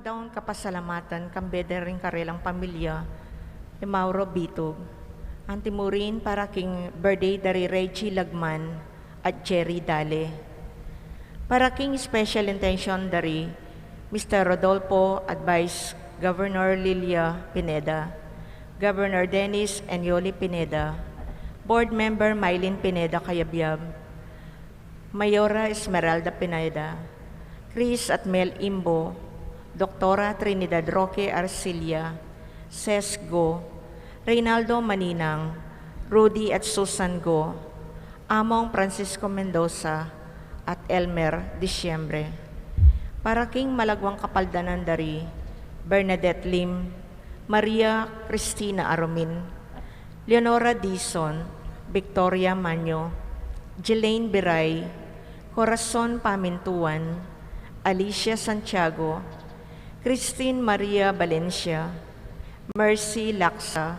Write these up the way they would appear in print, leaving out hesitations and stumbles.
daon kapasalamatan kambeda rin karelang pamilya ni Mauro Bitog. Antimurin para king birthday dari Reggie Lagman at Jerry Dale. Para king special intention dari Mr. Rodolfo at Vice Governor Lilia Pineda, Governor Dennis Enyoli Pineda, Board Member Mylene Pineda Cayabyab, Mayora Esmeralda Pineda, Chris at Mel Imbo, Doktora Trinidad Roque Arcilia, Ces Go, Reynaldo Maninang, Rudy at Susan Go, Among Francisco Mendoza at Elmer Disyembre. Para king malagwang kapaldanan dari Bernadette Lim, Maria Cristina Aromin, Leonora Dizon, Victoria Manyo, Jelaine Biray, Corazon Pamintuan, Alicia Santiago, Christine Maria Valencia, Mercy Laksa,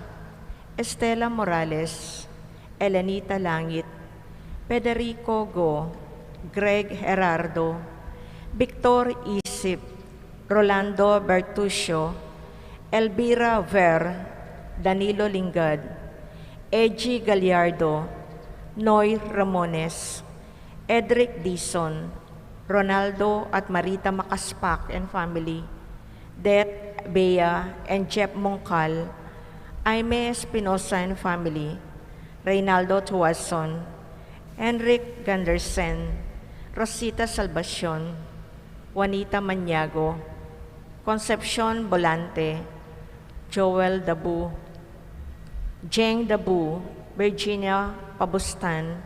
Estela Morales, Elenita Langit, Federico Go, Greg Gerardo, Victor Isip, Rolando Bertuccio, Elvira Ver, Danilo Lingad, Edgy Gallardo, Noy Ramones, Edric Dizon, Ronaldo at Marita Makaspak and family, Det Bea and Jeff Mongkal, Aime Espinosa and family, Reynaldo Tuason, Enric Gandersen, Rosita Salvacion, Juanita Maniago, Concepcion Volante, Joel Dabu, Jeng Dabu, Virginia Pabustan,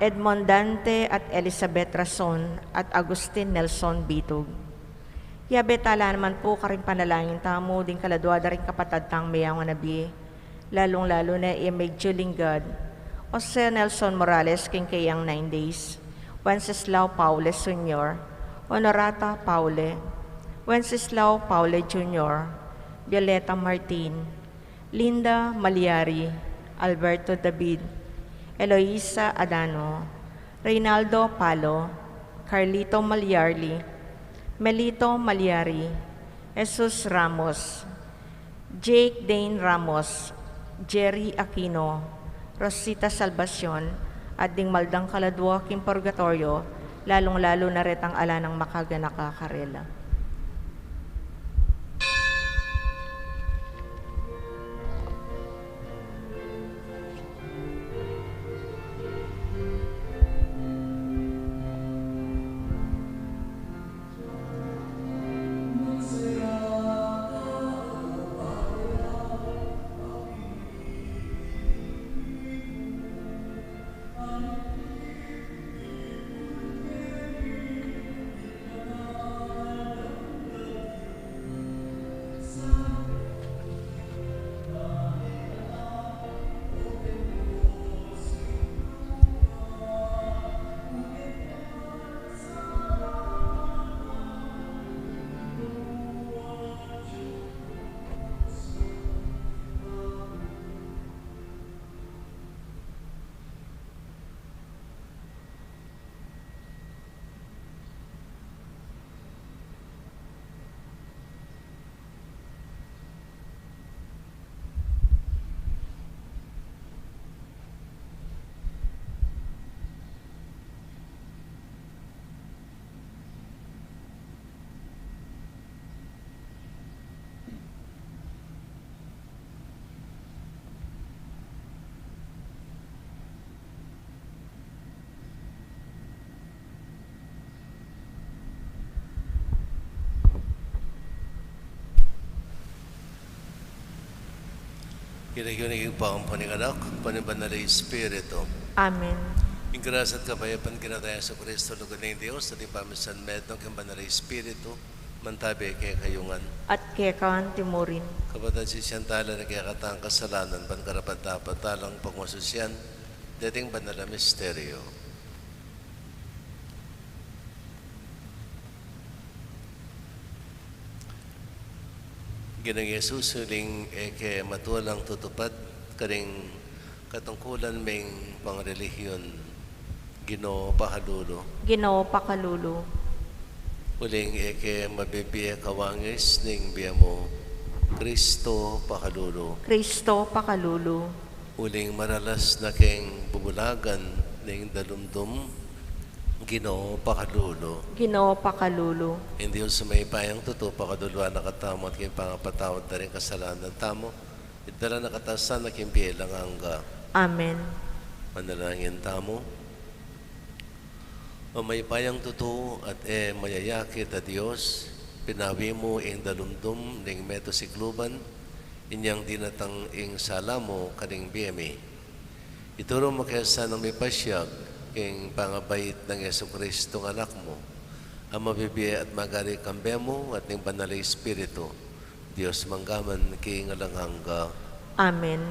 Edmond Dante at Elizabeth Rason at Agustin Nelson Bitog. Yabetala naman po karing panalangin tamo din kaladwada rin kapatad tang mayang nabi, lalong-lalo na medyo linggad, Jose Nelson Morales king kayang 9 days, Wenceslao Paule Sr., Honorata Paule, Wenceslao Paule Jr., Violeta Martin, Linda Maliari, Alberto David, Eloisa Adano, Reynaldo Palo, Carlito Malyarli, Melito Malyari, Jesus Ramos, Jake Dane Ramos, Jerry Aquino, Rosita Salvacion, at ding maldang kaladwa king purgatorio, lalong-lalo na retang ala ng makaganaka karela. Kinakinig pa ang panikanak, panibanal na Espiritu. Amen. Yung grasya at kapayapan kinataya sa Kristo, lugar ng Diyos, at ipamisan medong kimbanal na Espiritu, mantabi kaya kayungan. At kekan timurin. Kapatid si Siyantala na kaya katang kasalanan, pankarapat dapat talang pangwasusyan, dating banal na misteryo. Ginang Yesus huling eke matuwalang tutupad karing katungkulan ming pangrelihiyon Ginoo pakalulu. Ginoo pakalulu. Uling eke mabibiya kawangis ning biya mo, Kristo pakalulu. Kristo pakalulu. Uling maralas na keng bubulagan ning dalumdum, Ginoo pakalulu. Ginoo pakalulu. Hindi yung sumaypayang totoo pakadulwa nakatamo at kayong pangapatawad na rin kasalanan tamo. Itala nakatasan na kayong biyelang hangga. Amen. Manalangin tamo. O may payang totoo at mayayakit a Diyos, pinawi mo ing dalumdum ning meto sikluban, inyang dinatang ing sala mo kaning biyemi. Ituro mo kaysa ng may pasyag, king pangabayit ng Jesucristo ng anak mo, ang mabibiya at magari kambe mo at ning banal na Espiritu, Diyos manggaman king alanghangga. Amen.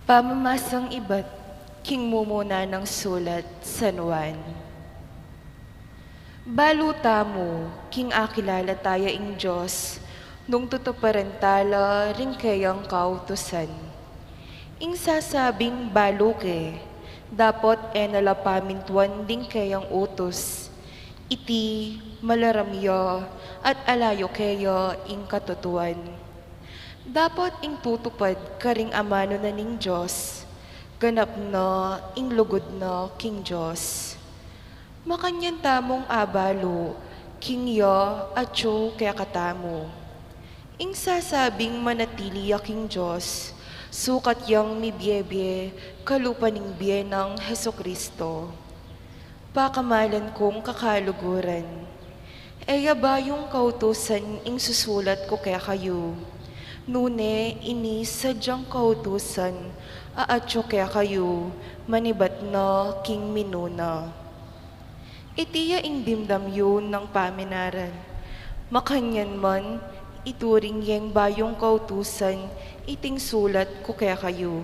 Pamamasang iba't king mumuna ng sulat San Juan. Baluta mo, king akilala tayo ing Diyos, nung tutuparan tala ring kayang kautusan. Ing sasabing baluke, dapat nalapamintuan ding kayang utos, iti malaramyo at alayo kayo ing katutuan. Dapat ing tutupad karing amano na ning Diyos, ganap na ing lugod na king Diyos. Makanyan tamong abalo, king yo at yo kaya katamo. Ing sasabing manatili ya king Diyos, sukat yang mibyebye kalupa ning biye ng Hesukristo. Pakamalan kong kakaluguran, eya ba yung kautusan ing susulat ko kaya kayo? Nune ini sadyang kautusan, aatyo kaya kayo, manibat na king minuna. Itiya ing dimdam yun ng paminaran. Makanyan man, ituring yang bayong kautusan, iting sulat ko kaya kayo.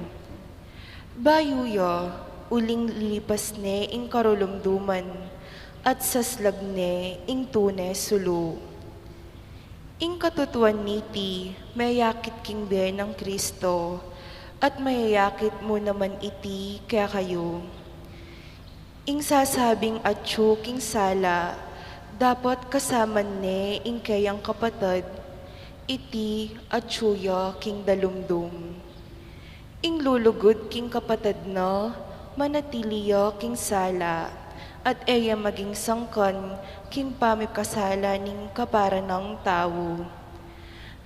Bayo ya, uling lipas ne ing karulumduman, at saslag ne ing tune sulu. Ing katutuan niti, mayakit king biya ng Kristo, at mayayakit mo naman iti kaya kayo. Ing sasabing atyo king sala, dapat kasama ne ing kayang kapatid, iti atyo king dalumdum. Ing lulugod king kapatid na, manatiliya king sala, at eya maging sangkan king pamikasala ning kapara ng tao.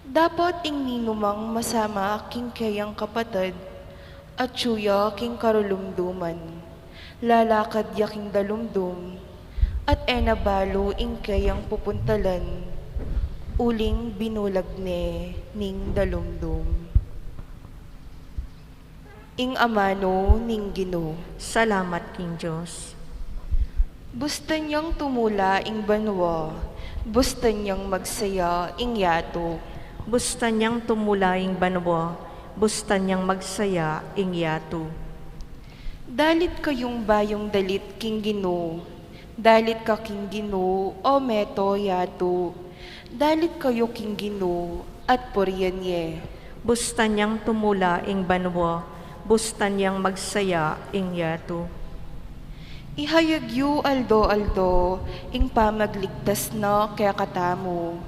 Dapat ing ninumang masama king kayang kapatid, atyo king karulumduman. Lalakad yaking dalumdum, at enabalo ing kayang pupuntalan, uling binulag ne ning dalumdum. Ing amano ning Ginoo. Salamat king Diyos. Bustan niyang tumula ing banwa, bustan niyang magsaya ing yato. Bustan niyang tumulaing banwa, bustan niyang magsaya ing yato. Dalit kayong bayong dalit king Ginoo, dalit ka king Ginoo o meto yato, dalit kayo king Ginoo at puriyan ye. Bustan niyang tumula ing banwa, bustan niyang magsaya ing yato. Ihayag yu aldo ing pamagligtas na kaya katamo,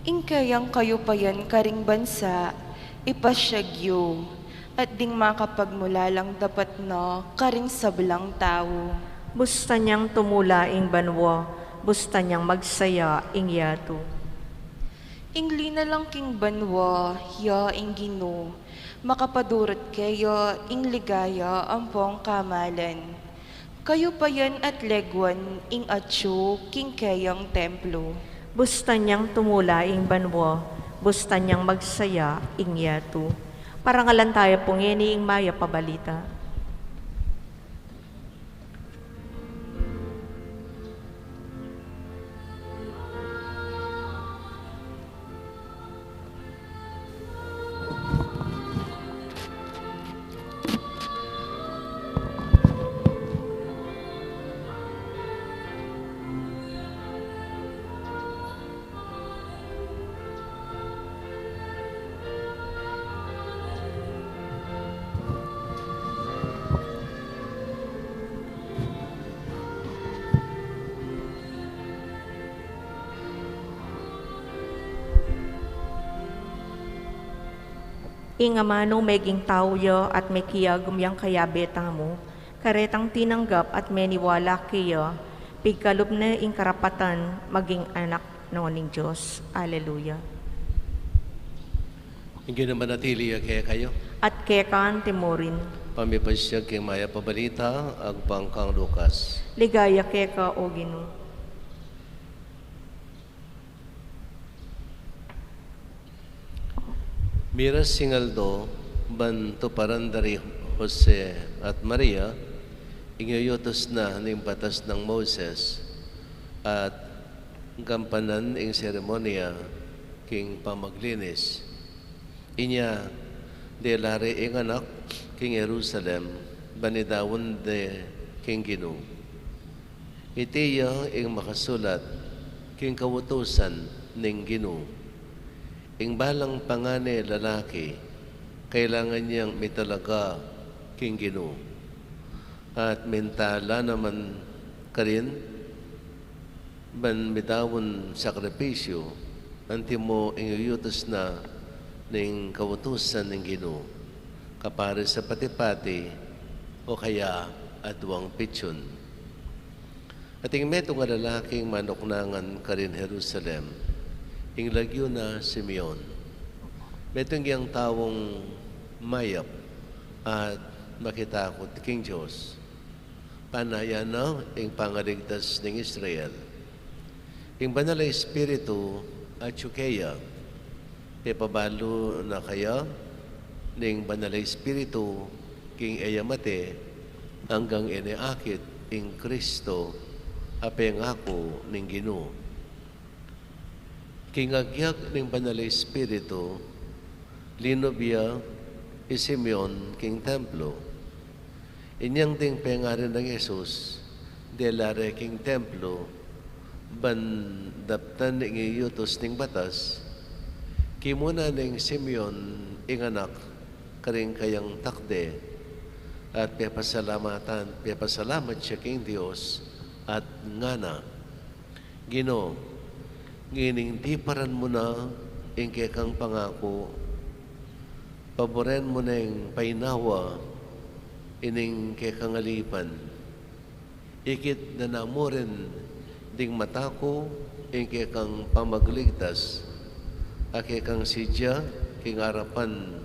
ing kayang kayo payan karing bansa, ipasyag yu. At ding makapagmulalang dapat na karing sablang tao. Bustan niyang tumula ing banwa, bustan niyang magsaya ing yato. Ing linalang king banwa, ya ing Ginoo, makapadurot kayo ing ligaya ampong kamalan. Kayo pa yan at legwan ing atyo king kayang templo. Bustan niyang tumula ing banwa, bustan niyang magsaya ing yato. Parangalan tayo pong ing maya pabalita. Inga manong meging tawya at may kiyagom yang kaya betang mo, karetang tinanggap at meniwala kaya, pigkalub na ing karapatan maging anak noning Diyos. Alleluia. Hindi naman natili kaya kayo. At kekan timurin, Pamipasya kay maya pabalita, agpangkang Lukas. ligaya keka o Ginoo. Miras singaldo, ban tuparan dari Jose at Maria, ingayotos na ng batas ng Moses at gampanan ing seremonya king pamaglinis. Inya, de lare ing anak king Jerusalem, banidawon de king Ginoo. Itiya ing makasulat king kawutusan ning Ginoo. Ing balang pangane lalaki, kailangan niyang mitalaga king Ginoo. At mentala naman karin, ban midawon sakripisyo, antimo inguyutos na ning kawutusan ning Ginoo, kapare sa pati-pati o kaya adwang pityon. At ing meto nga lalaking manoknangan karin Jerusalem, ing lagyo na Simeon. Metong yang tawong mayap at makitakot king Diyos. Panaya na ing pangaligtas ng Israel. Ing banal na Espiritu at Chukeya, ipabalo na kaya ning banal na Espiritu king Eyamate hanggang iniakit ing Kristo apengako ning Ginoo. Kingagyag ng banal na Espiritu, linobya Simeon king templo. Inyang ding pengarin ng Jesus, delare king templo, ban daptan ng iyutos ng batas, kimuna ng Simeon ing anak, karing kayang takde, at pepasalamat siya king Diyos, at ngana, Ginoo, ngining di paran mo na ing kekang pangako, paboren mo na ing painawa ining kekang alipan. Ikit na namurin ding matako ing kekang pamagligtas, a kekang sidya king arapan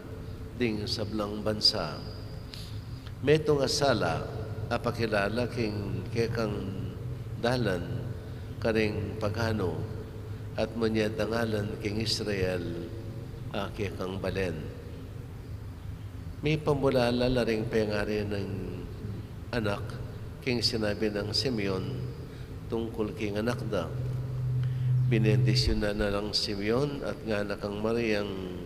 ding sablang bansa. Metong asala apakilala king kekang dalan karing paghano, at manyadangalan king Israel ake kang balen. May pamulala la ring pengari ng anak king sinabi ng Simeon tungkol king anak da. Binendisyon na lang Simeon at nga nakang Mariang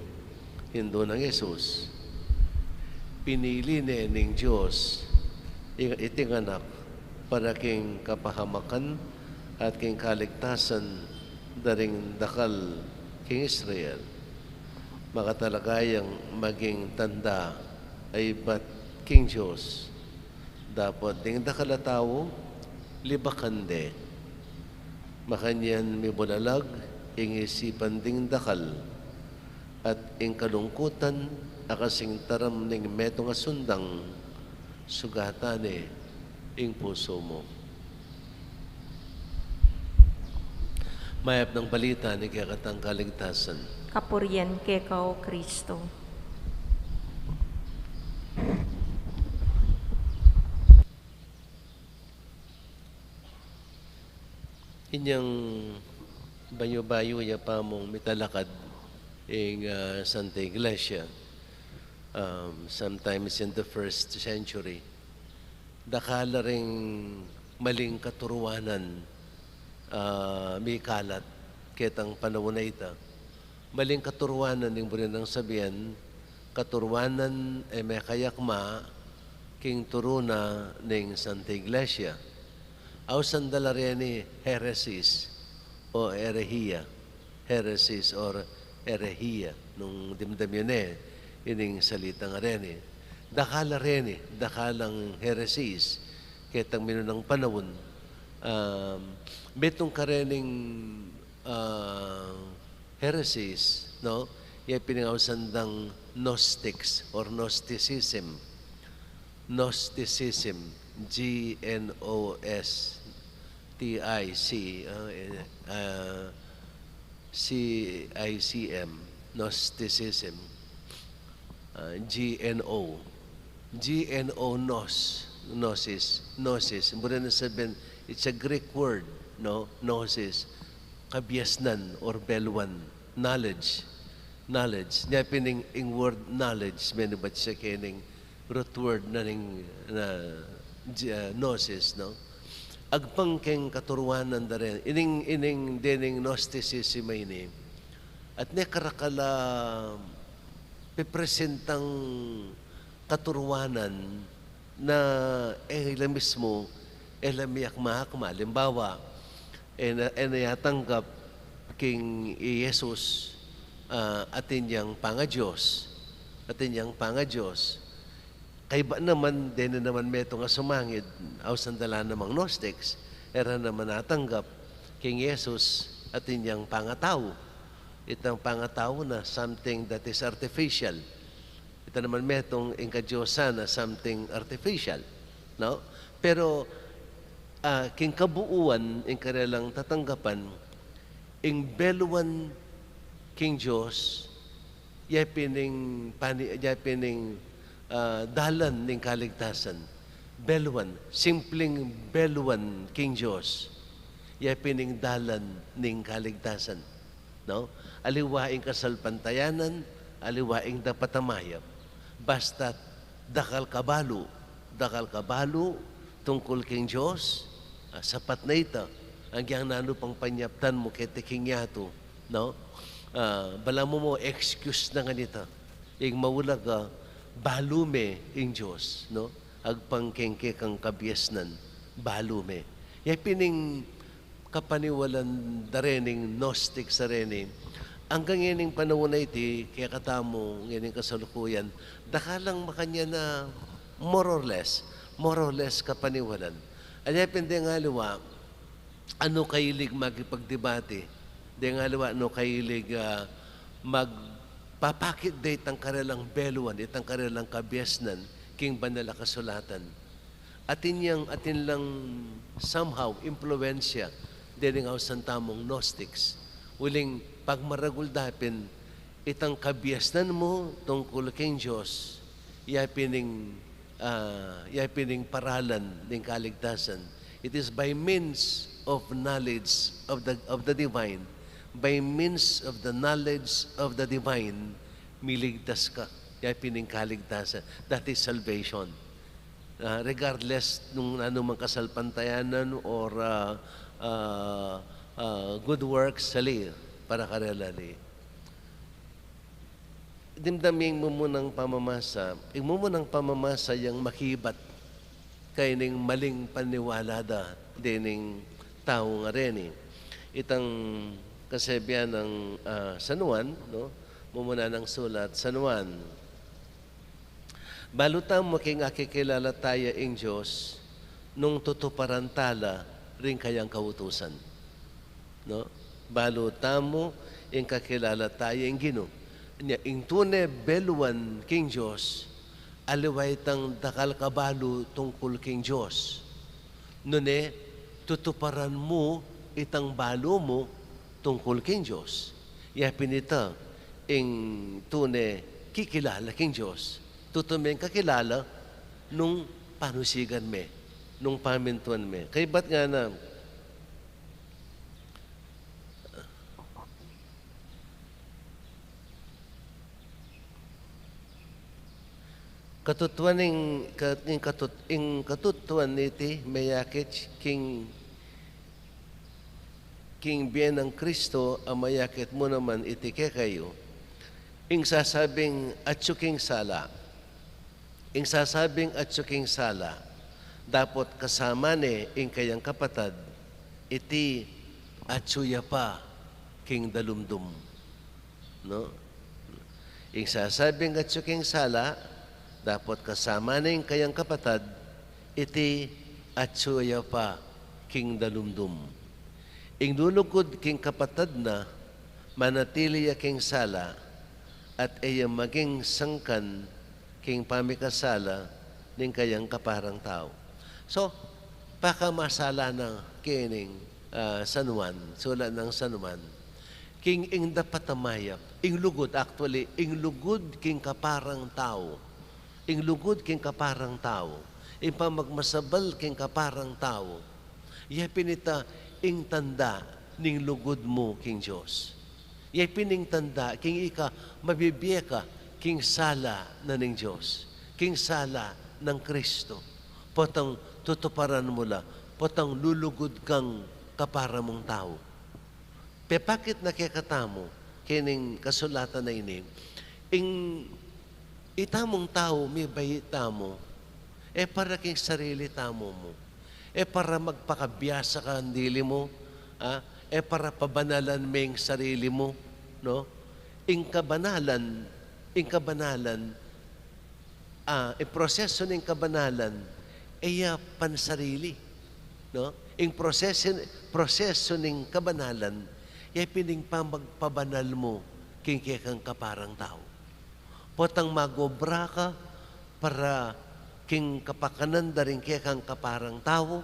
hindo ng Jesus. Pinili ni ning Diyos iting anak para king kapahamakan at king kaligtasan daring dakal king Israel. Makatalagayang maging tanda ay bat king Diyos. Dapat ding dakal na tao, libakande. Makanyan may bulalag, ing isipan ding dakal, at ing kalungkutan, akasing taram ning metong asundang, sugatane ing puso mo. Mayap ng balita ni kakatang kaligtasan. Kapurian keka o Kristo. Inyang bayo-bayo ya pa mong mitalakad ing Santa Iglesia, sometimes in the 1st century. Dakala ring maling katuruanan may kalat ketang panahon na ita. Maling katuruanan ng burin ng sabihan, katuruanan may kayakma king turuna ng Santa Iglesia. Aw sandala rin ni heresies o erehiya. Heresies or erehiya. Nung dimdam yun ining salita nga rin Dakala rin dakalang heresies ketang minunang panahon. Betong karening heresies, no? pinangawsandang Gnostics or Gnosticism. Gnosticism, Gnosticm, Gnosticism, Gnosis. Muna na sabihin, it's a Greek word, no? Gnosis, kabiasnan or belwan, knowledge. Niya pining ing word knowledge, menu ba siya kining root word na ning gnosis, no? Agpang keng katuruanan da rin. Ining dining Gnosticism ini. At niya karakala pipresentang katuruanan na ila mismo ilamiyak mahakma. Limbawa, nayatanggap king Jesus atin yang pangajos. Kay ba naman, din na naman meto nga sumangid, aw sandala namang Gnostics, era naman natanggap king Jesus atin yang pangataw. Itang pangataw na something that is artificial. Ito naman metong ingkadyosa na something artificial. No? Pero, king kabuuan, ing kanilang tatanggapan, ing beluan king Diyos, yapining dalan ning kaligtasan. Beluan, simpleng beluan king Diyos, yapining dalan ning kaligtasan. No? Aliwaing kasalpantayanan, aliwaing dapatamayap. Basta dakal kabalo tungkol king Diyos, sapat na ito. Ang yang nano pang panyaptan mo kay tiking yato, no? Bala mo excuse na ganito. Ing maulag balume ing Diyos, no? Agpangkengke kang kabiasnan, balume. Pining kapaniwalan darening Gnostic sa rene. Hanggang yaning panahon na iti, kaya katamo, yaning kasalukuyan, dakalang makanya na more or less kapaniwalan. Anya pindi nga liwa, ano kayilig magipagdebate? Di nga liwa, ano kayilig magpapakit date ang kanilang beluan, itang kanilang kabiasnan, king banala kasulatan. Atin lang somehow impluensya din nga sa tamong Gnostics. Uling pagmaraguldapin, itang kabiasnan mo tungkol king Diyos, yapining paralan ng kaligtasan. It is by means of knowledge of the divine, by means of the knowledge of the divine, miligtas ka. Yapining kaligtasan. That is salvation. Regardless nung anumang kasalpantayanan or good works sali para karelali. Dimdaming mo munang pamamasa, yung makibat kay ning maling paniwala da dining tao nga rin. Itang kasabihan ng San Juan, no? Mumuna ng sulat, San Juan, balutang mo king akikilala tayo ing Diyos nung tutuparan tala rin kayang kautusan. No? Balutang mo ing kakilala tayo ing Ginoo. Ing tune beluan king Diyos, aliway tang dakal kabalo tungkol king Diyos. Nune, tutuparan mo itang balo mo tungkol king Diyos. Yapin ito, ing tune kikilala king Diyos. Tutumeng kakilala nung panusigan me, nung pamintuan me. Kaya ba't nga na, katutuan katutuan niti mayakit king bien ng Kristo ang mayakit mo naman iti kayo ing sasabing atsuking sala dapat kasama ni ing kayang kapatad iti atsuya pa king dalumdum, no? Ing sasabing atsuking sala dapat kasama na yung kayang kapatad, iti atsuya pa king dalumdum. Ing nunukod king kapatad na, manatili king sala, at iya maging sangkan king pamikasala ning kayang kaparang tao. So, pakamasala na kining San Juan, sulat ng San Juan, king ing dapat tamayap, ing lugod, actually, ing lugod king kaparang tao, ing lugod king kaparang tao, ing pamagmasabal king kaparang tao, iya pinita ing tanda ning lugod mo king Diyos. Iya pining tanda king ika mabibiya ka king sala na ning Diyos, king sala ng Kristo. Potang tutuparan mo la, potang lulugod kang kapara mong tao. Pepakit nakikatamo, kining kasulatan na ini, ing itamong tao, may bayita mo, para king sarili tamo mo, para magpakabiyasa ka ang dili mo, para pabanalan ming sarili mo, no? Ing kabanalan, proseso ng kabanalan, pansarili, no? Ing proseso ng kabanalan, pining magpabanal mo king kang kaparang tao. Potang magobra ka para king kapakanan da rin kang kaparang tao,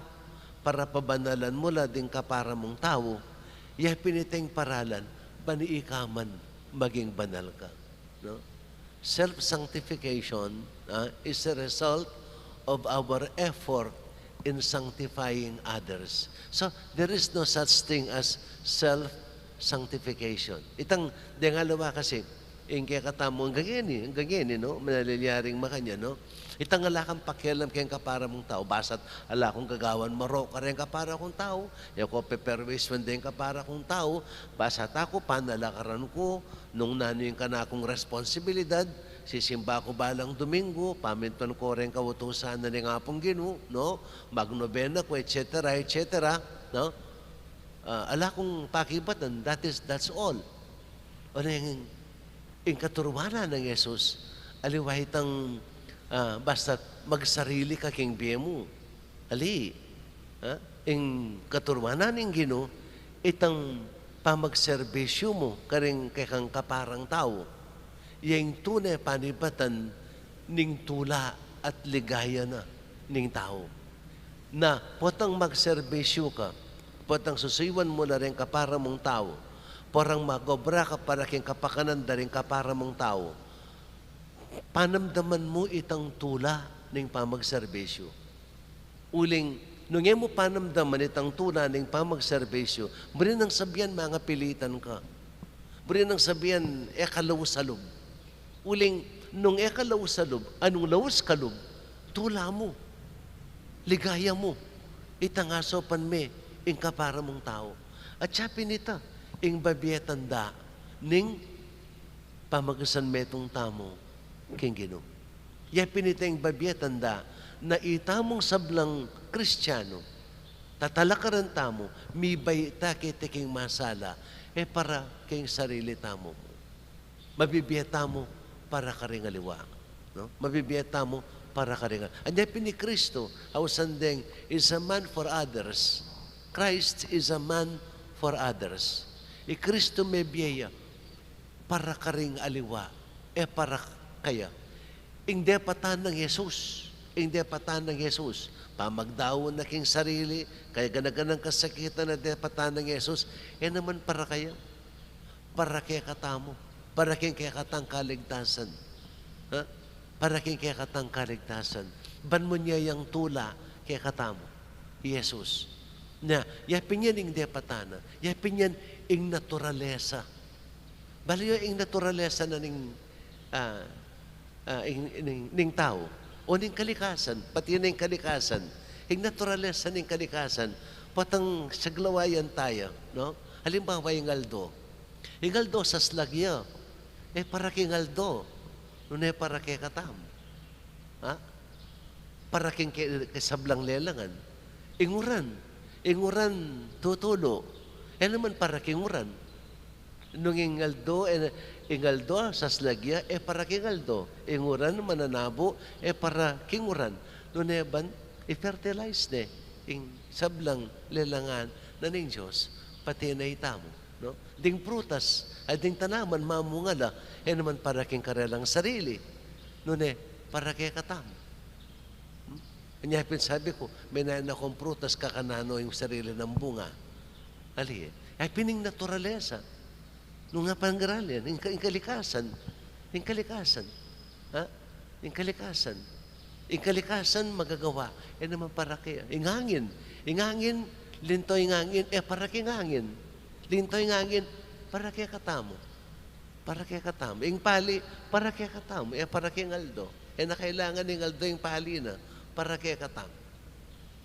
para pabanalan mo la din kapara mong tao, piniteng paralan, baniikaman maging banal ka. No? Self-sanctification is a result of our effort in sanctifying others. So, there is no such thing as self-sanctification. Itang dengalawa kasi, kaya katamo, ang gagini, no? Manalilyaring makanya, no? Itang alakang pakialam kayang kapara mong tao, basat alakong gagawan maro ka rin kapara kong tao, yako peperwis din kapara kong tao, basat ako, panalakaran ko, nung nanuyin ka na akong responsibilidad, sisimba ko balang Domingo, paminton ko rin kautusan na nga pong ginu, no? Magnobena ko, etc., etc., no? Ala kong pakibatan, that's all. O yung katuruwanan ng Yesus, aliwahitang basta magsarili ka king biye mo. Ali, yung katuruwanan ng Gino, itang pamagserbisyo mo, karing kang kaparang tao, yung tunay panibatan ning tula at ligaya na ning tao. Na potang magserbisyo ka, potang susuiwan mo na rin kapara mong tao, porang magobra ka para king kapakanan da rin kapara mong tao, panamdaman mo itang tula ng pamagserbisyo. Uling, nung mo panamdaman itang tula ng pamagserbisyo, bari nang sabihan mga pilitan ka. Bari nang sabihan, ekalaw-salob. Uling, nung ekalaw-salob, anong lawas-kalob, tula mo, ligaya mo, itangasopan me, ing kapara mong tao. At siya pinita, ing babiyatanda, ning pamagasan metong tamo, king Gino. Ya piniteng babiyatanda na itamong sablang Kristiyano, tatalakaran tamo, mibay takite king masala, para king sarili tamo mo. Mabibiyata mo para karingaliwa. No? Mabibiyata mo para karingal. Anya pini Kristo, awsandeng, is a man for others. Christ is a man for others. Kristo may biyaya para karing aliwa, para kaya. Hindi patan ng Yesus. Hindi patan ng Yesus. Pamagdawon na king sarili, kaya ganaganang kasakitan na depatan ng Yesus, naman para kaya. Para kaya katamo. Para kaya katang kaligtasan. Para kaya katang kaligtasan. Ban mo niya yung tula kaya katamo. Yesus. Na, yapin yan ing depatana. Yapin yan ing naturalesa. Baliyo ing naturalesa na ning tao. O ning kalikasan. Pati ning kalikasan. Ing naturalesa ning kalikasan. Patang saglawayan tayo. No? Halimbawa yung ALDO. Yung ALDO sa slagya. Para king ALDO. Nung para kay katam. Para king sablang lelangan. Inguran tutulo. Naman para kinguran. Nung ingaldo sa slagya, para kingaldo. Inguran, mananabo, para kinguran. Nung eban, i-fertilize ne. Ing sablang lelangan na ning Diyos, pati na itamo. No? Ding prutas, ay ding tanaman, mamungala, naman para king karelang sarili. Nune, para kaya katam. Kanya sabi ko, may nain akong prutas kakanano yung sarili ng bunga. Ali, ay pining naturalesa. Nung nga panggaralan, yung kalikasan. Yung kalikasan. Ha? Yung kalikasan. Yung kalikasan magagawa. Naman para kaya. Yung hangin, lintoy ng hangin, para kaya hangin. Lintoy ng hangin, para kaya katamo. Para kaya katamo. Yung pali, para kaya katamo. Para kaya ALDO. Na kailangan ng ALDO yung pali na. Para kaya katamo.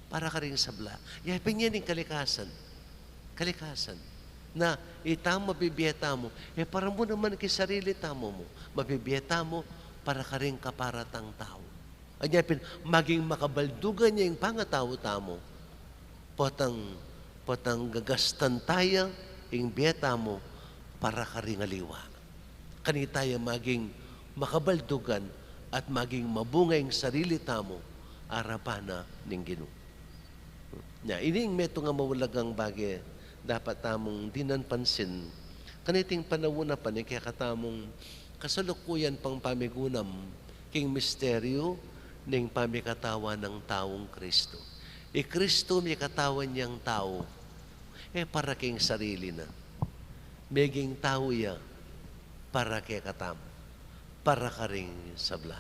Para ka rin sabla. Yapin yan yung kalikasan. Kalikasan. Na itamo, mabibiyeta mo. Para mo naman kisarili tamo mo. Mabibiyeta mo para ka rin kaparatang tao. Anyapin, maging makabaldugan niya yung pangatao tamo. Potang gagastan tayo, yung biyeta mo para ka rin aliwa. Kanitaya maging makabaldugan at maging mabunga yung sarili tamo arapana ning Ginoo. Ining meto nga mawalagang bagay dapat tamong dinanpansin. Kaniting panawuna pa ni kaya katamong kasalukuyan pang pamigunam king misteryo ning pamikatawa ng taong Kristo. Kristo may katawan niyang tao, para king sarili na. Meging tao ya, para kay katam, para ka ring sabla,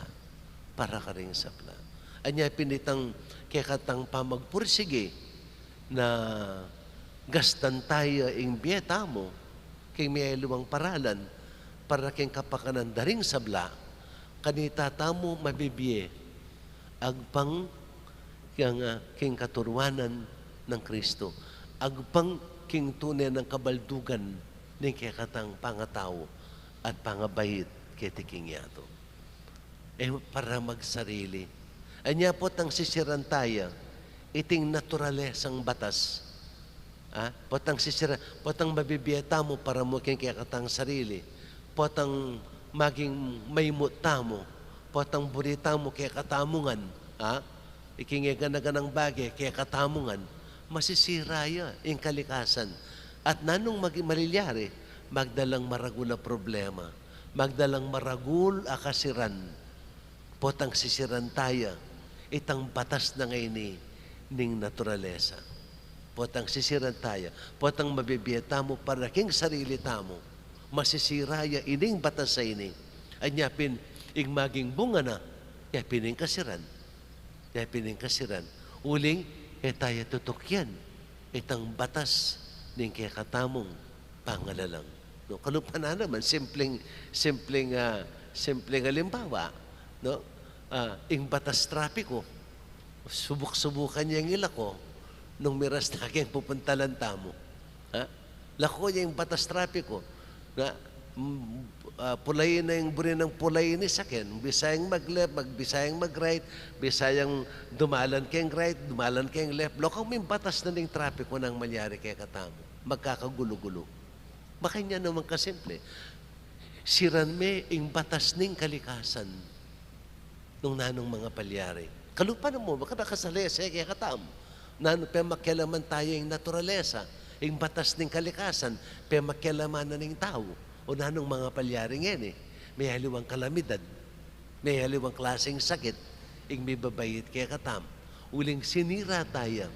para ka ring sabla. Anya pinitang kay katang pamagpursige na gastan tayo ing biyeta mo, kay may luwang paralan, para king kapakanan daring sabla, kanita tamo mabibiye, agpang king katurwanan ng Kristo, agpang king tunay ng kabaldugan ng kikatang pangatao at pangabayit kitiking yato. Para magsarili. Anya po tang sisiran tayo, iting naturalesang batas. Potang sisiran, potang mabibiyeta mo para mo king kikatang sarili. Potang maging maymut mo. Potang burita mo kaya katamungan. Ikingigan-ganang bagay kaya katamungan. Masisira ya yung kalikasan. At nanong malilyari, magdalang maragul na problema. Magdalang maragul akasiran. Potang sisiran tayo. Itang batas na ngayon ning naturalesa. Potang sisiran tayo. Potang mabibiyeta mo para king sarili tamo. Masisira ya ining batas sa ini. Anyapin, ing maging bunga na, yapining kasiran. Yapining kasiran. Uling, tayo tutukyan. Itang batas ning kaya katamong pangalalang. No, kanupa na naman, simpleng halimbawa, no? Ing batas trapiko, subuk-subukan niya yung ilako, nung miras na kayang pupuntalan tamo. Lako niya yung batas trapiko, na pulayin na yung buri ng pulayin ni sakin, bisayang mag-left, bisayang mag-right, bisayang dumalan kayong right, dumalan kayong left. Lakaw may batas na ng trapiko nang malyari kaya katamo. Magkakagulo-gulo. Makanya naman kasimple. Siran me ing batas ning kalikasan nung nanong mga palyari. Kalupa na mo, baka nakasalesa kaya katam. Pemakialaman tayo yung naturalesa, yung batas ng kalikasan, pemakialaman na ng tao. O nanong mga palyari ngayon may haliwang kalamidad, may haliwang klaseng sakit, yung may babayit kaya katam. Uling sinira tayo,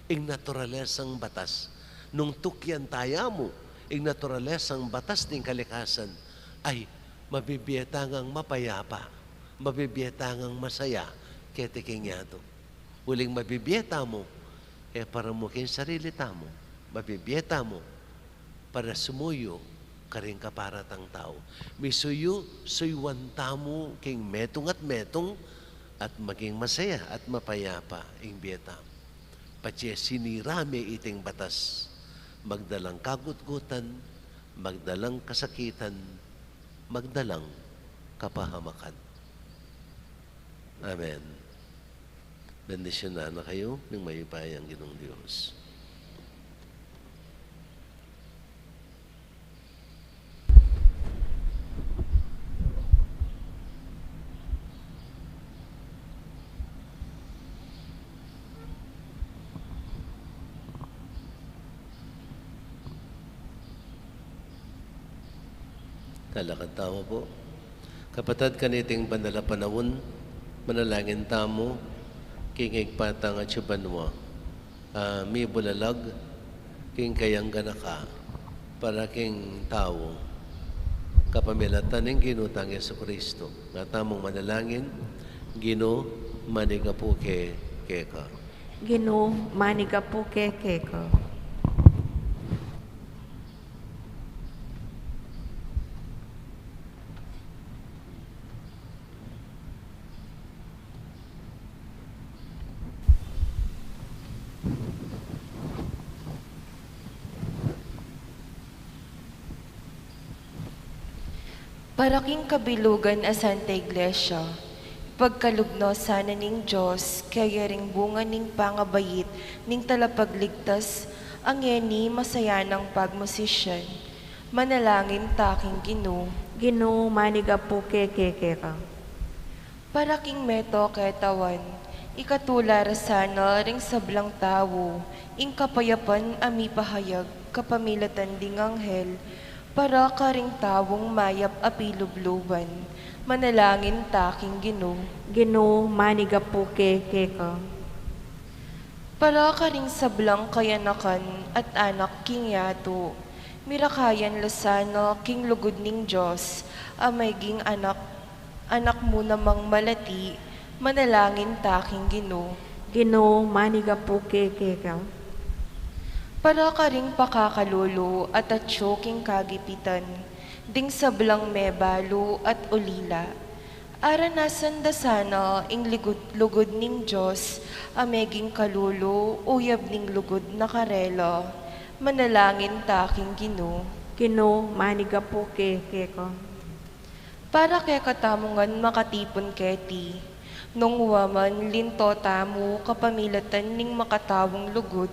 yung naturalesang batas. Nung tukyan tayo mo, yung naturalesang batas ng kalikasan, ay mabibiyatangang mapayapa, mabibiyatangang masaya, kaya tiking yato. Uling mabibiyata mo, para mo kin sarili tamo, mabibiyata mo, para sumuyo, karing kaparatang tao. Misuyo, suywan tamo, king metong at maging masaya at mapayapa, ing biyata. Patya sinirami iting batas, magdalang kagutgutan, magdalang kasakitan, magdalang kapahamakan. Amen. Bendisyon na kayo ng mayupayang Ginoong Diyos. Kalakad tamo po. Kapatid kaniting bandala panawon, manalangin tamo, kingig patang at sibanwa, mi bulalag, king kayang ganaka, para king tao, kapamilatan ng ginutang Yesu Kristo. Nga tamong manalangin, Gino manigapuke keka. Gino manigapuke keka. Paraking kabilugan a Santa Iglesia, pagkalubno sana ning Diyos, kaya ring bunga ning pangabayit, ning talapagligtas, ang yeni masayanang pagmusisyan. Manalangin taking Gino. Gino manigapuke keka. Paraking meto ketawan, ikatular sana ring sablang tawo, ing kapayapan ami pahayag, kapamilatan ding anghel, para ka ring tawong mayap apilubluban, manalangin taking Gino. Gino manigapuke keka. Para ka ring sablang kayanakan at anak king yato, mirakayan lasano king lugod ning Diyos, amay ging anak mo namang malati, manalangin taking Gino. Gino manigapuke keka. Para ka ring pakakalolo at atsyuking kagipitan, ding sablang mebalo at ulila. Aranasan da sana ing lugod ning Diyos, ameging kalulo, uyab ning lugod na karela, manalangin taking Gino. Gino manigapuke keka. Para kay katamungan makatipon keti, nung waman linto tamo kapamilatan ning makatawang lugod,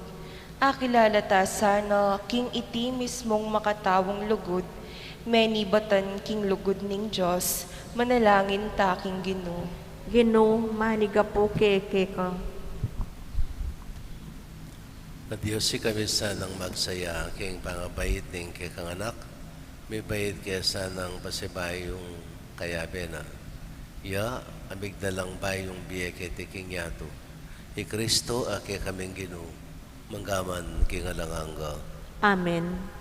akilalata sana king iti mismong makatawang lugod, menibatan king lugod ning Diyos, manalangin taking Gino. Gino manigapuke keka. Na Diyos si kami sanang magsaya, king pangabayit ning kekang anak, may bayit kaya sanang pasibayong kayabe na. Ya, amigdalang bayong biye kay tiking yato. I Kristo ake kaming Gino, manggaman kingalanganga. Amen.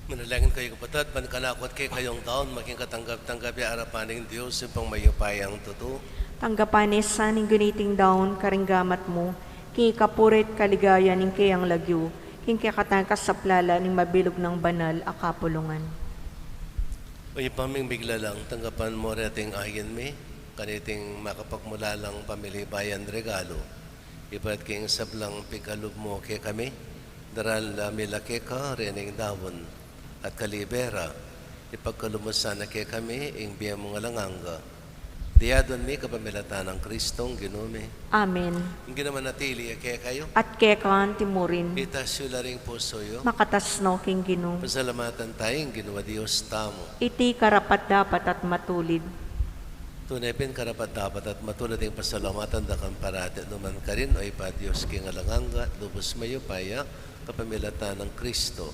Manalangin kayo kapatid, mankanakot kayo kayong taon, maging katanggap-tanggap ya arapaning Diyos, yung pang mayupayang totoo. Tanggapanis sa ning guniting daon karinggamat mo, ki kapurit kaligaya ning kayang lagyo, hingkakatan kasaplala ning mabilog ng banal a kapulungan. O ipaming bigla lang, tanggapan mo reting ayin mi, kaniting makapagmula lang pamili bayan regalo. Ipat king sablang pikalub mo ke kami, daral na milake ka rening dawon, at kalibera, ipagkalumusan na ke kami, ing biya mga langanga. Diyadon mi kapamilatan ng Kristong ginume. Amen. Ang ginamanatili ke kayo, At kekan timurin, itas yung laring puso yo, makatasno king Ginoo. pasalamatan tayong ginawa Diyos tamo. Iti karapat dapat at matulid. Tunay pin karapat dapat at matulad yung pasalamatan dakang parati naman ka rin o ipa Diyos king alanganga, lubos mayo paya, kapamilatan ng Kristo.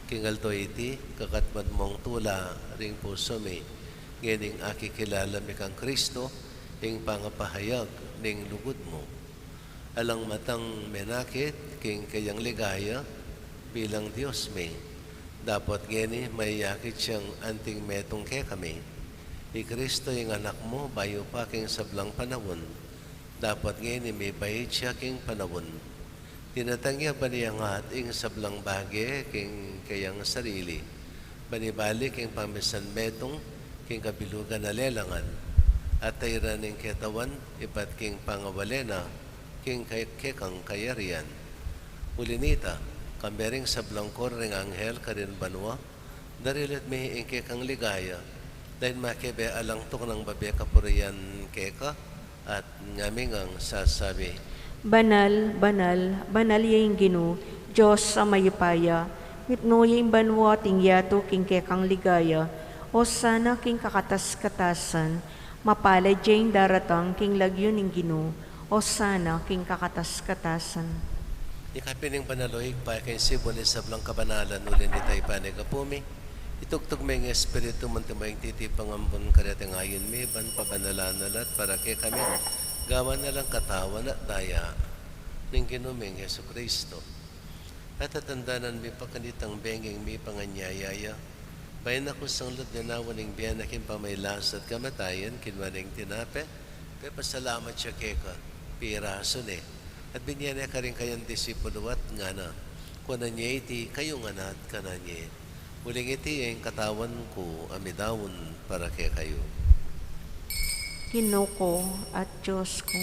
Kingal to iti, kakatmad mong tula, ring puso mi, ngayon akikilala mi kang Kristo, ing pangapahayag ning lugod mo. Alang matang menakit, king kayang ligaya, bilang Diyos mi. Dapat gani may yakit siyang anting metong ke kami. I Kristo yung anak mo, bayo pa king sablang panahon. Dapat gani may bayit siya king panahon. Tinatangya ba niya nga ating sablang bagay king kayang sarili. Banibalik king pamisan metong king kabilugan na lelangan. At tayra ning ketawan, ipat king pangawalena, king kekang kayarian. Ulinita, kambering sablang kor ring anghel karin banwa, darilit mi ing kekang ligaya, dahil makebe alang tok ng babe kapurian keka, at ngaming ang sasabi, Banal, banal, banal yung Ginoo, Diyos sa mayupaya, mitno yung banwa ting yato king kekang ligaya, o sana king kakatas-katasan, mapalad yung daratang king lagyo ning Ginoo, o sana king kakatas-katasan. Ikapining panaloig pa kay sibulis sa blang kabanalan ulin ni tayo panigapumi. Itugtog may ng Espiritu mantimayang titipang ambon kareteng ayon mi, ban pabanalanalat para kay kami, gawa na lang katawan at daya ng ginuming Yesu Kristo. At tatandanan mi pakanitang bengeng mi panganyayaya, bayan ako sang lod na nawaning biyanakin pamaylas at kamatayan, kinwaning tinape, kaya pasalamat siya keka, pirason eh. At binyan ka rin kayang disipuluat nga na, kuna niya iti kayo nga na at kana niya. Uling iti ang katawan ko amidawon para kay kayo. Ginoo ko at Diyos ko.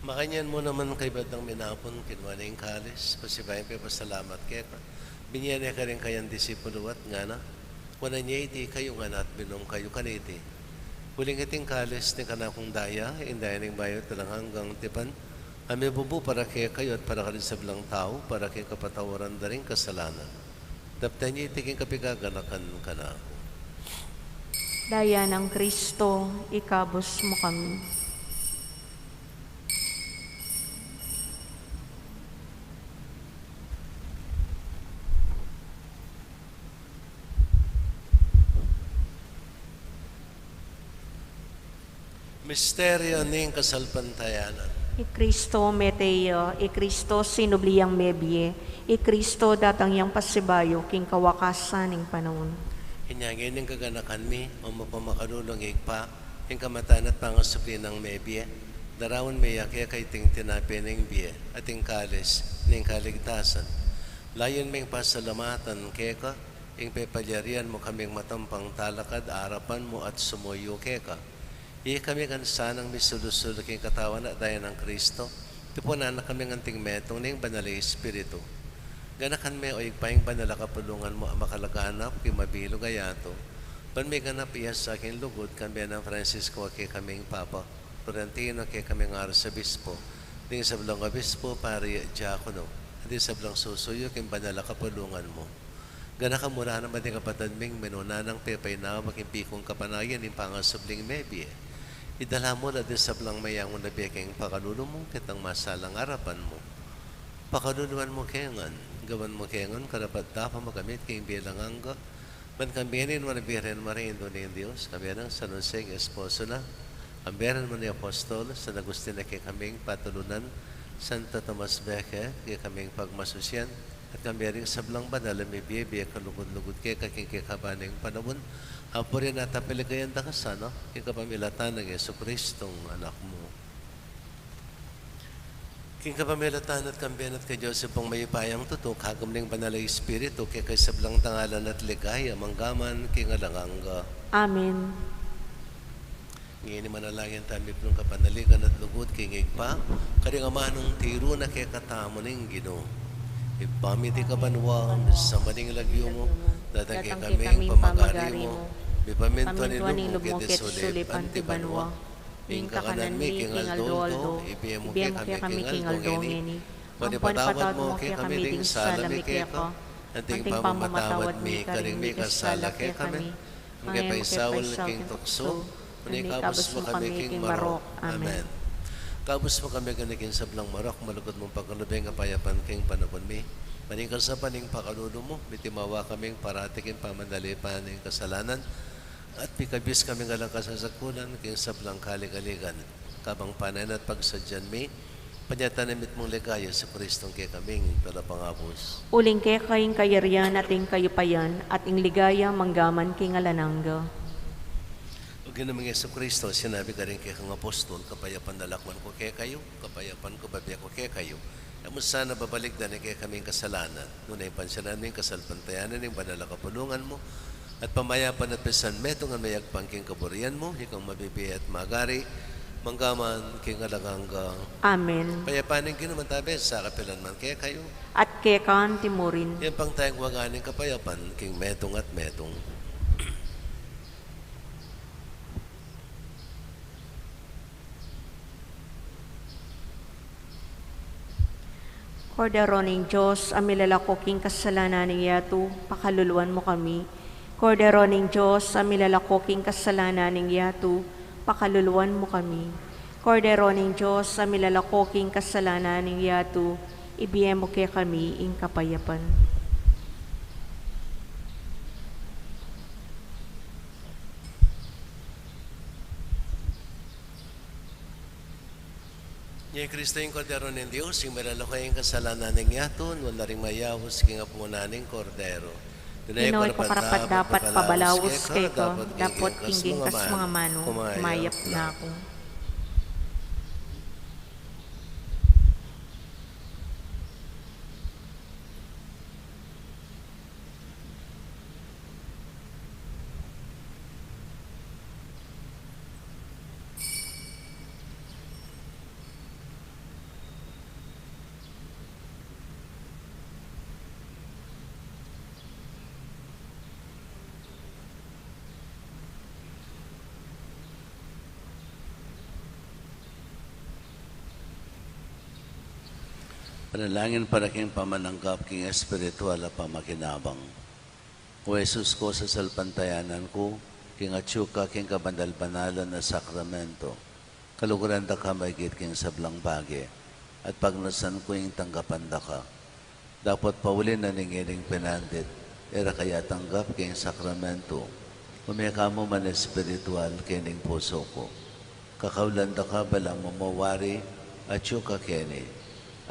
Makanyan mo naman kay Badang Minapon, kinwaning kalis, pasibayan pa pasalamat kaya ka. Binyan ka rin kayang disipuluat nga na, kuna niya iti kayo nga na at binom kayo kaniti. Huling iting kalis ni kanakong daya, indaya ning bayo talang hanggang tipan, kami bubu para kaya kayo at para ka rin sa bilang tao, para kaya kapatawaran na rin kasalanan. Daptan niya itiging kapigaganakan ka na ako. Daya ng Kristo, ikabos mo kami. Misteryo ning kasalpantayanan. I Kristo meteo, I Kristo sinubliyang mebye, I Kristo datang yang pasibayo king kawakasan ning panahon. Hinyangin ng kaganakan mi, mapamakadulong igpa, yung kamatan at pangasupli ng mebye, darawon may yakya kay ting tinapi ng biye, at yung kalis ng kaligtasan. Layon may pasalamatan keka, yung pepalyarian mo kaming matampang talakad, arapan mo at sumuyo keka. Iya kami kan sanang misulusul king katawan at daya ng Kristo. Tipunan na kami ng tingmetong ning banali Espiritu. Ganakan me o igpaing banala kapulungan mo ang makalaganap kay mabilo gayato. Ban may ganap iya sa aking lugod kami ng Francisco kay kaming Papa. Florentino kay kaming Arsobispo. Ding sa blang Obispo pari Diakono. Di sa blang susuyo kay banala kapulungan mo. Ganakan mula naman yung kapatid ming menunanang pepay na makimpikong kapanayan yung pangasubling mebye. Idala mo na din sa blang mayang na beking pakalulo mo kitang masalang harapan mo. Pakaluluan mo kengan, gawan mo kengan, karapat dapat magamit kayong bilang angga. Man kambiyanin mo na biyarin marindo ni Diyos, kambiyanan sa nuseng esposo na, kambiyanan mo ni Apostol, sa Agustin na kay kaming patulunan, Santa Tomas Beke, kay kaming pagmasusyan, At kami rin sablang banal, may biye kalugod-lugod kay kabaning panahon. Apo rin natapiligayan da ka sana, kikapamilatan ng Yesu Kristong anak mo. Kikapamilatan at kambiyan at kay Joseph ang may payang tutok, hagam ng banal ay Espiritu, kay sablang tangalan at ligaya, manggaman, kingalanganga. Amen. Ngayon manalangin tayo ng kapanaligan at lugod, kingig pa, karing amanong tiro na kay katamo ng Ginoo. Ipamiti ka banwa, sa maning lagyo mo, datang kaming pamagari mo, bipamintuan ni Lubmo kit sulip antibanwa, ing kakanan mi king ALDO, ibiyem mo kami king ALDO ngeni, panipatawad mo kay kami ding salami kay ko, anting pamamatawad mi karing mi kasala kay kami, ngay paisawal king tukso, unikabos mo kami king Marok. Amen. Kabus mo kami kanikin sa blang Marok, malugod mong pagkalubing kapayapan king panapon mi. Maningkal sa paning pakanuno mo, bitimawa kaming paratikin pamandalipan ng kasalanan, at pikabis kaming galang kasasakulan king sa blang kaligaligan. Kabang panan at pagsadyan mi, panyatanamit mong ligaya sa Kristong kay kaming palapangapos. Uling kay kayong kayarian ating kayupayan at ing ligaya manggaman king alanangga. Ginamang Yesu Kristo, sinabi ka rin kay kang apostol, kapayapan dalakman ko kay kayo, kapayapan ko babiya ko kay kayo. Namun sana babalik na kay kaming kasalanan. Ngunay pansanan mo yung kasalpantayanan ng banal na kapulungan mo, at pamayapan at pesan metong ang mayagpang king kaburian mo, ikang mabibiya at magari, manggaman king alanganga. Amen. Payapanin kinumantabi sa kapilan man kay kayo. At kay kan timurin. Yan pang tayong waganing kapayapan, king metong at metong. Kordero ning Diyos, amilalakoking kasalanan ng yato, pakaluluan mo kami. Kordero ning Diyos, amilalakoking kasalanan ng yato, pakaluluan mo kami. Kordero ning Diyos, amilalakoking kasalanan ng yato, ibiyem mo kay kami ing kapayapan. Ni Kristo yung kordero ng Diyos, yung malalako yung kasalanan ng yaton, wala ring mayawos king apunaning kordero. Pinoy ko karapat dapat pabalawos kay ko, dapat kingging kas mga mano, mayap na ako. Panalangin para king pamananggap king espiritual na pamakinabang. O Jesus ko sa salpantayanan ko, king atsyuka king kabandal-banalan na sakramento, kaluguran da ka maigit king sablang bagi, at pagnasan ko yung tanggapan da ka. Dapat paulin na ningiling pinandit, era kaya tanggap king sakramento, umika mo man espiritual kining puso ko. Kakaulan da ka balang mamawari, atsyuka kini,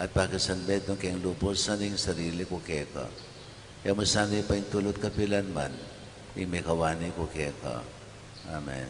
at pagkasanbed ng kayong lubos sa ning sarili ko keka. Kaya masanay pa yung tulot kapilan man, imikawani ko keka. Amen.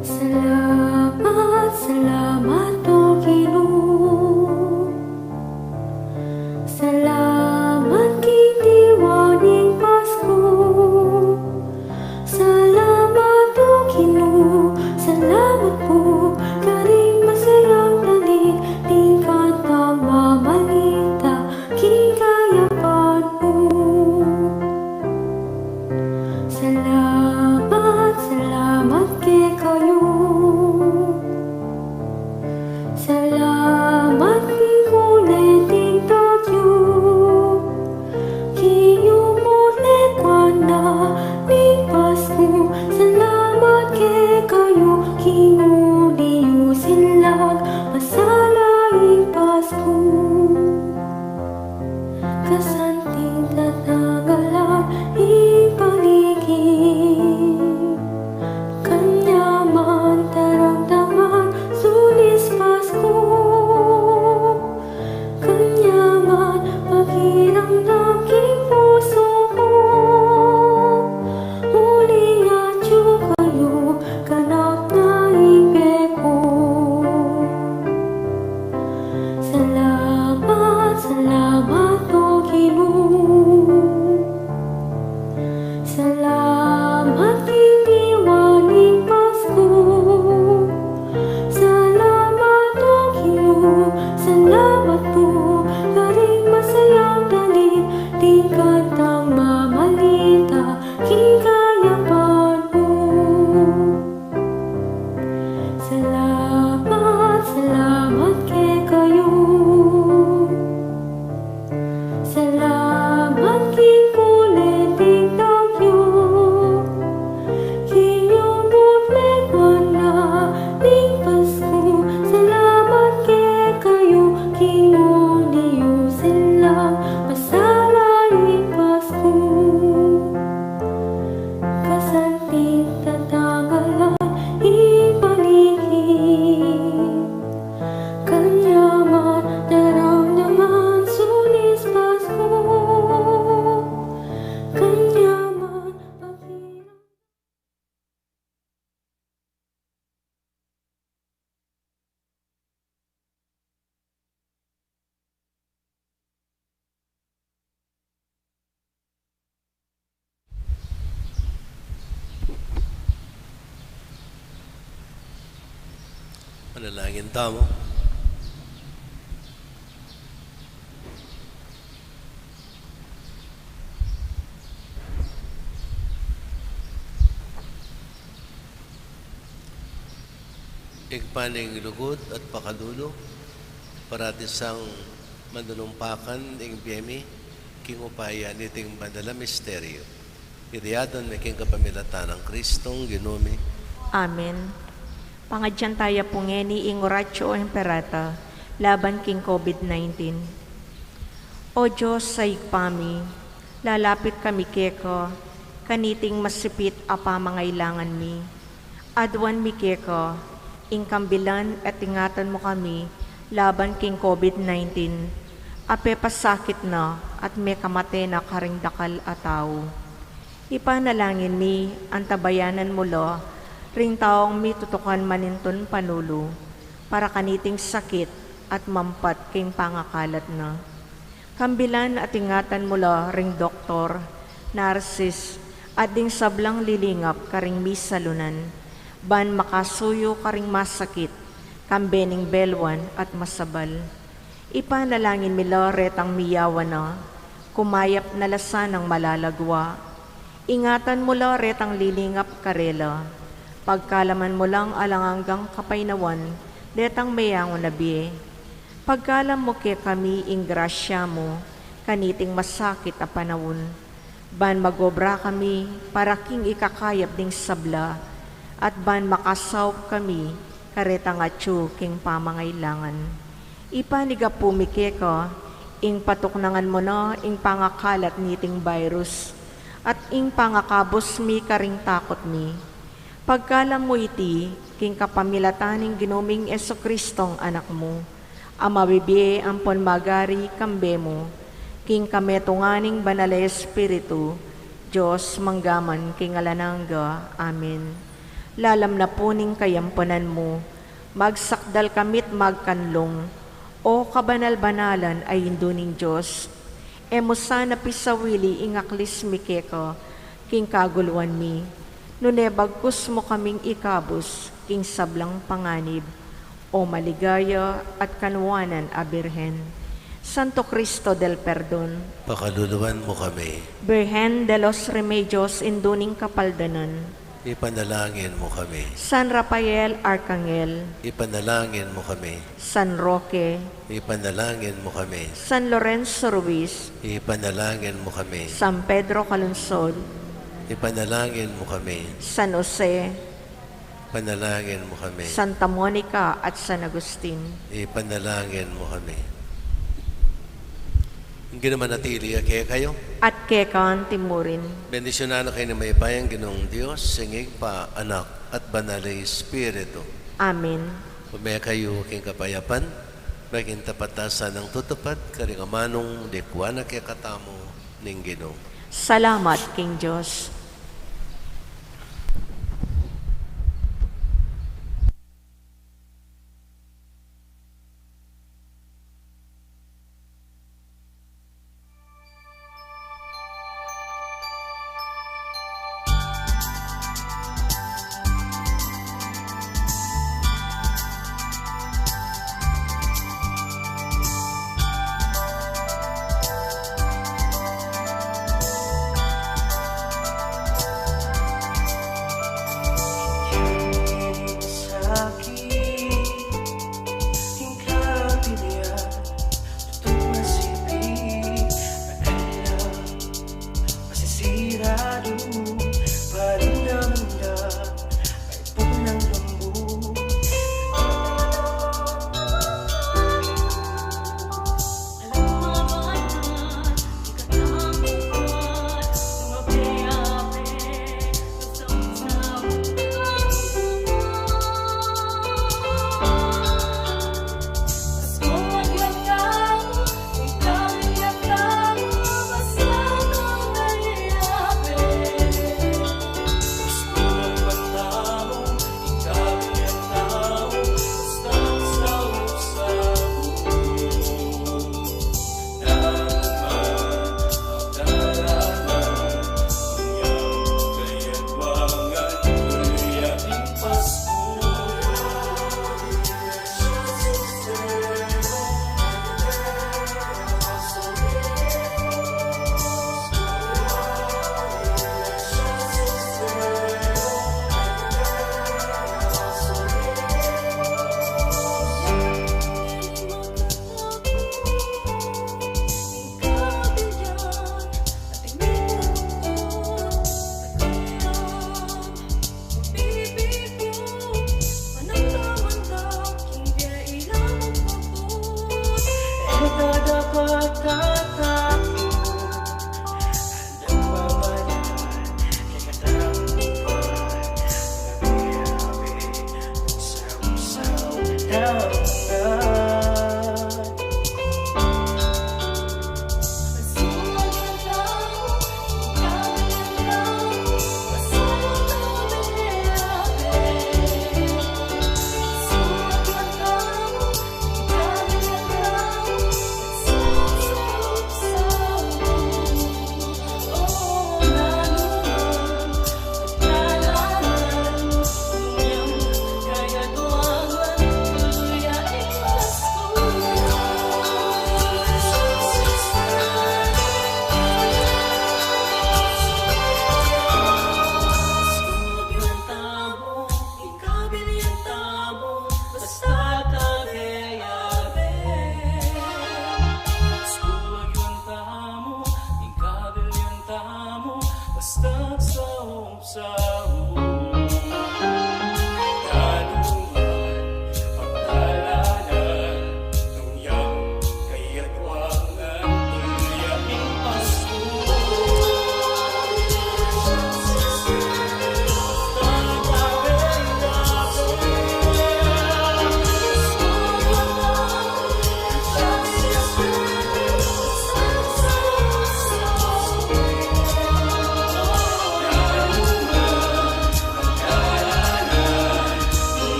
Salamat, salamat o KILUB. Salamat kitiwaning Pasko. Salamat o KILUB. Salamat po karing masayang tanig. Tingkat pamamalita kikayapan mo. Salamat, salamat kay kayo. Salamat kay kuliting tagyo. Salamat o Ginoo. Salamat king diwaning Pasko. Salamat o Ginoo. Salamat po karing masayang dalit. Tingkat ang mamalita king kayapan mo. Salamat, salamat kay kayo. Salamat king kuliting tagyo. Kinyong butlegwan na ning Pasko. Salamat kay kayo. Kinuniyo silang masalaing Pasko. Kasanting tatangalan ipaligid. Kanyaman daraw naman sulis Pasko. Kanyaman paghirap. Manalangin tamo. Igpaning lugod at pakadulo, paratisang mandunumpakan ing biyemi, king upaya niting bandala misteryo. Iriadon may king kapamilatan ng Kristong ginumi. Amen. Pangadyan tayo pungeni ing oratio imperata, laban king COVID-19. O Diyos sa ikpami, lalapit kami keko, kaniting masipit a pamangailangan mi. Adwan mi keko, ing kambilan at ingatan mo kami, laban king COVID-19. Ape pasakit na at may kamate na karing dakal ataw. Ipanalangin mi, antabayanan mo lo, ring taong mi tutukan maninton panulo, para kaniting sakit at mampat king pangakalat na. Kambilan at ingatan mo lo, ring doktor, narsis, at ding sablang lilingap karing mi salunan, ban makasuyo karing masakit, kambening belwan at masabal. Ipanalangin mi lo, retang miyawa na, kumayap na lasan ng malalagwa. Ingatan mo lo, retang lilingap karela, pagkalaman mo lang alanganggang kapainawan, detang mayangon na biye. Pagkalam mo ke kami ing grasya mo, kaniting masakit a panawon. Ban magobra kami, para king ikakayap ding sabla, at ban makasaw kami, karetang atyo king pamangailangan. Ipaniga pumike ka, ing patuknangan mo na, ing pangakalat niting virus, at ing pangakabos mi karing takot mi. Pagkalam mo iti, king kapamilataning ginuming Jesucristong anak mo, amabibiye ampon magari kambe mo, king kametunganing banal Espiritu, Diyos manggaman king alanangga. Amen. Lalam na puning kayampunan mo, magsakdal kamit magkanlong, o kabanal-banalan ay induning Diyos, emo sana pisawili ingaklis mi keko, king kaguluan mi, nunebagkus mo kaming ikabos, king sablang panganib, o maligaya at kanwanan a Birhen. Santo Cristo del Perdon, Pakaluluan mo kami. Birhen de los Remedios induning kapaldanan, Ipanalangin mo kami. San Rafael Arcangel, Ipanalangin mo kami. San Roque, Ipanalangin mo kami. San Lorenzo Ruiz, Ipanalangin mo kami. San Pedro Calungsod, Ipanalangin mo kami. San Jose, Ipanalangin mo kami. Santa Monica at San Agustin. Ipanalangin mo kami. Hindi naman natili kaya kayo. At kekan timurin. Bendisyonan na kayo na may bayang Ginoong Diyos, singig pa, anak, at banal na Espiritu. Amen. Pumaya kayo king kapayapan, maging tapatasan ng tutupad, karingamanong likwa na kaya katamo ning Ginoo. Salamat, King Diyos.